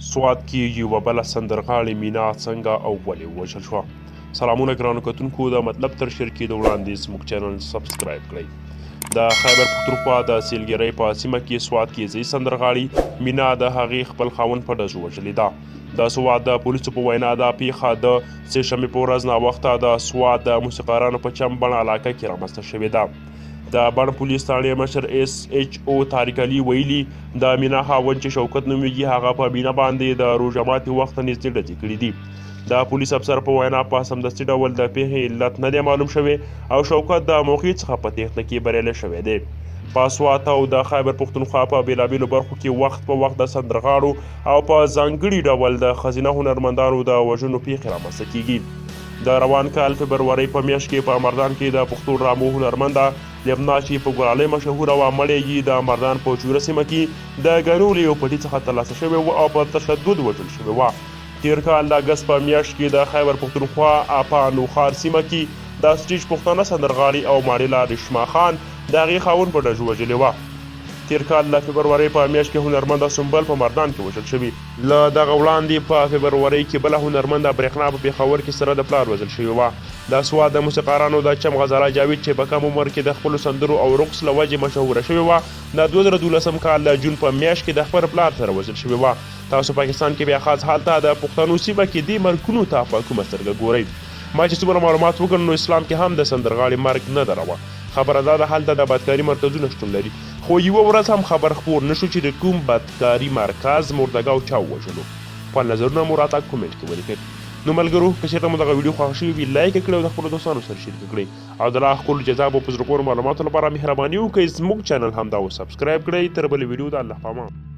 سوات کې یوه بله سندرغاړې مینا څنګه او ولې ووژل شوه. سلامونه ګرانو کتونکو، د مطلب تر شیر کې د وړاندیز زموږ چینل سبسکرایب کړئ. د خیبر پښتونخوا د سیلګرۍ په سیمه کې سوات کې ځي سندرغاړي مینا د هغې خپل خاوند په ډزو وژلې ده. د سوات د پولیسو په وینا دا پیښه د سې شنبې په ورځ ناوخته د سوات د موسیقارانو په چمبڼ علاقه کې رامنځته شوې ده. د بڼ پولیس ثانیې مشر اس ایچ او طارق علي ویلي د مینا خاوند چې شوکت نومیږي هغه په مینا باندې د روژه ماتي وخت نږدې ډزې کړي دي. د پولیس افسر په وینا په سمدستي ډول د پیښې علت نه دی معلوم شوی او شوکت د موقع څخه په تېښته کې بریالی شوی دی. په سوات او د خیبر پښتونخوا په بېلابېلو برخو کې وخت په وخت د سندرغاړو او په ځانګړي ډول د ښځینه هنرمندانو د وژنو پیښې رامنځته کیږي. د روان کال فبرورۍ په میاشت کې په مردان کې د پښتو ډرامو هنرمنده لبنا چې په ګلالۍ مشهوره وه مړې یې د مردان په چوره سیمه کې د ګنو له یو پټي څخه ترلاسه شوې وه او په تشدد وژل شوې وه. تېر کال د اګست په میاشت کې د خیبر پښتونخوا اپا نوخار سیمه کې د سټیج پښتانه سندرغاړي او ماډله رشما خان د هغې خاوند په ډزو وژلې وه. تېر کال د فبرورۍ په میاشت کې هنرمنده سنبل په مردان کې وژل شوي. له دغه وړاندې په فبرورۍ کې بله هنرمنده برېښنا په پېښور کې سره د پلار وژل شوې وه. د سوات د موسیقارانو د چم غزاله جاوید چې په کم عمر کې د خپلو سندرو او رقص له وجې مشهوره شوې وه د 2012 کال د جون په میاشت کې د خپل پلار سره وژل شوې وه. تاسو پاکستان کې بیا خاص حال ته د پښتنو سیمه کې دې مرګونو ته په کومه سترګه ګورئ؟ ما چې څومره معلومات وکړ نو اسلام کې هم د سندرغاړي مرګ نه دروه. خبره دا ده هلته د بدکاري مرکزونه شتون لري، خو یوه ورځ هم خبر خپور نشو چې د کوم بدکاري مرکز مردګاو چا ووژلو. خپل نظرونه مو راته کومنټ کې ولیکئ. نو ملګرو که چېرته مو دغه ویډیو خوښ شوي وي لایک یې کړئ او د خپلو دوستانو سره شریک کړئ او د لا ښکلو جذابو په زړه پورې معلوماتو لپاره مهرباني وکړئ زموږ چینل همدا اوس سبسکرایب کړئ. تر بلې ویډیو د الله په امان.